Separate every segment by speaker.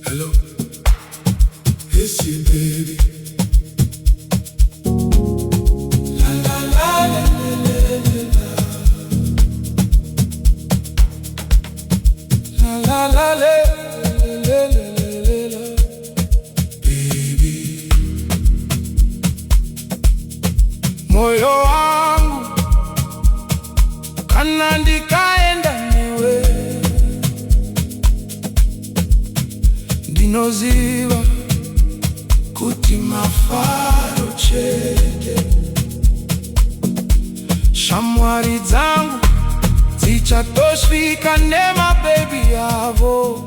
Speaker 1: hello, it's you, baby. La la la la la la la la la. Baby, moyo wangu kanandikaenda niwe ndinoziva kuti mafaro chete shamwari dzangu dzichatosvika nemabebi yavo.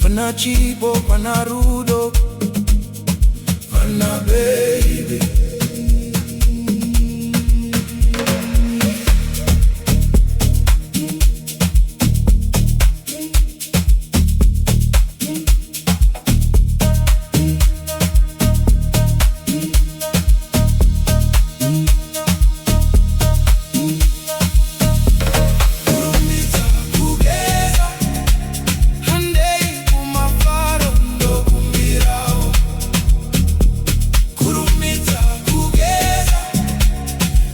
Speaker 1: Pana chipo, pana rudo, pana baby. Kugeza, handei kumafaro ndokumbirao. Kurumidza, kugeza,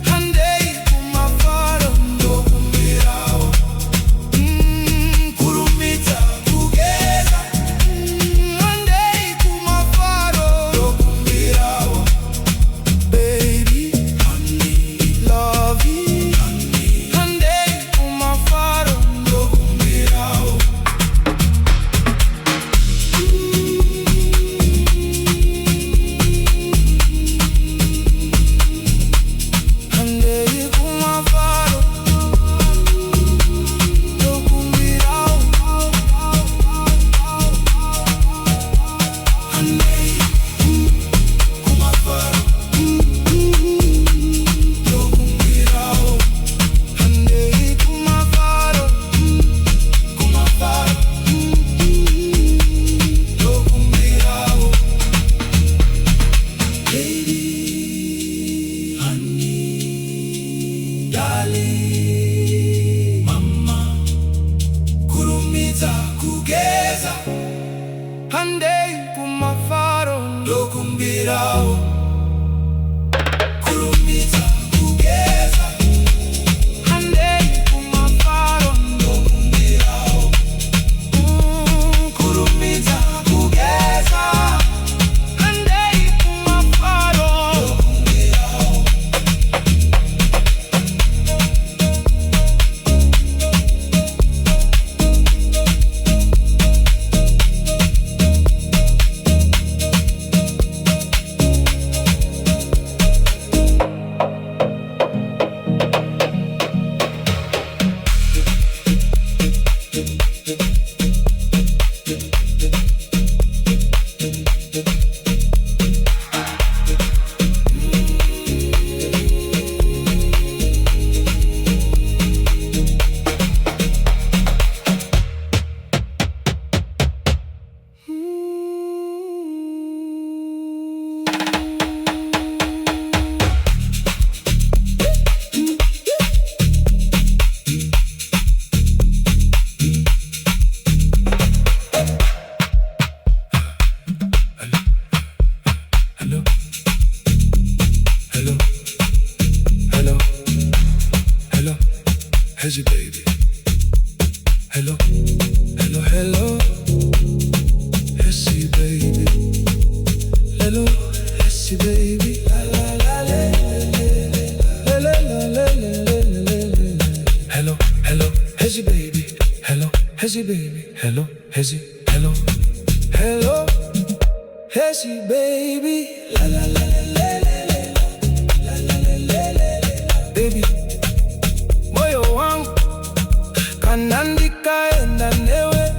Speaker 1: handei kumafaro ndokumbirao. Kurumidza, kugeza, handei kumafaro ndokumbirao. How's your baby? Hello, hello, hello. How's your baby? Hello, how's your baby? La la la la la la la la. Hello, hello, how's your baby? Hello, how's your baby? Hello, how's your hello, hello, how's your baby? La la la la la la la. Baby, moyo wangu kanandikaenda newe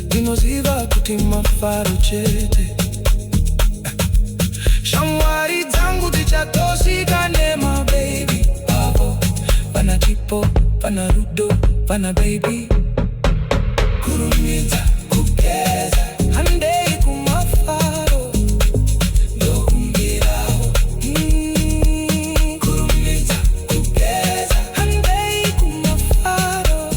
Speaker 1: ndinoziva kuti mafaro chete shamwari dzangu dzichatosvika nemabebi avo. Pana chipo, pana rudo, pana baby. Kurumidza, kugeza, handei kumafaro ndokumbirao. Kurumidza, kugeza, handei kumafaro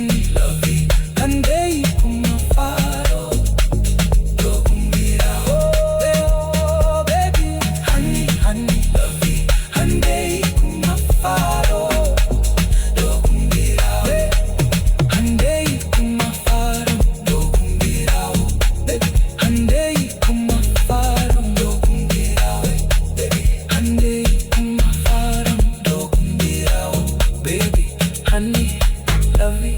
Speaker 1: honey, lovey, handei kumafaro, dokumbira. Oh, baby, honey, honey, lovey, handei kumafaro, dokumbira. Handei kumafaro, dokumbira. Handei kumafaro, dokumbira. Handei kumafaro, dokumbira. Baby, honey, lovey,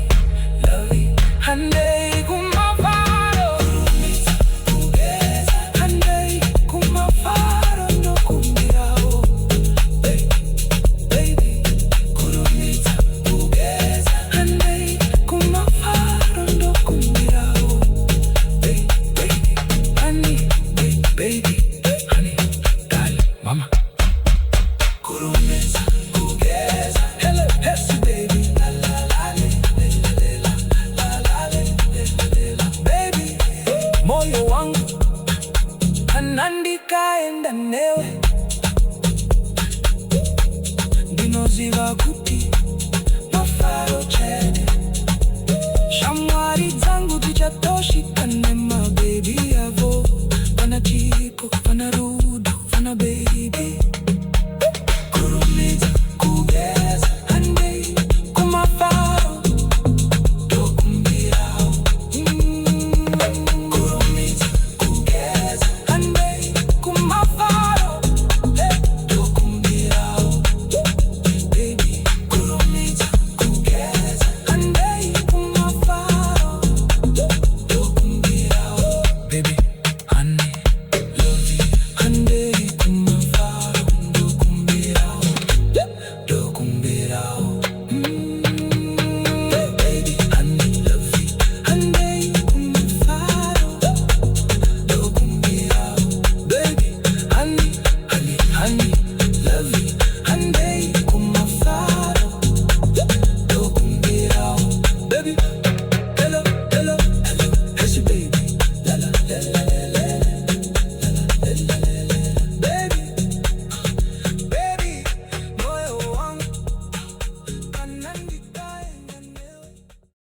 Speaker 1: lovey, handei kumafaro. Kurumidza, Kugeza, handei kumafaro, dokumbira. Baby, Kurumidza, Kugeza, handei kumafaro, dokumbira. Baby, honey, baby, honey, darling, mama. Kurumidza, Kugeza, hello, hesi baby, la la la la, baby, moyo wangu anandika enda newe ndinoziva kuti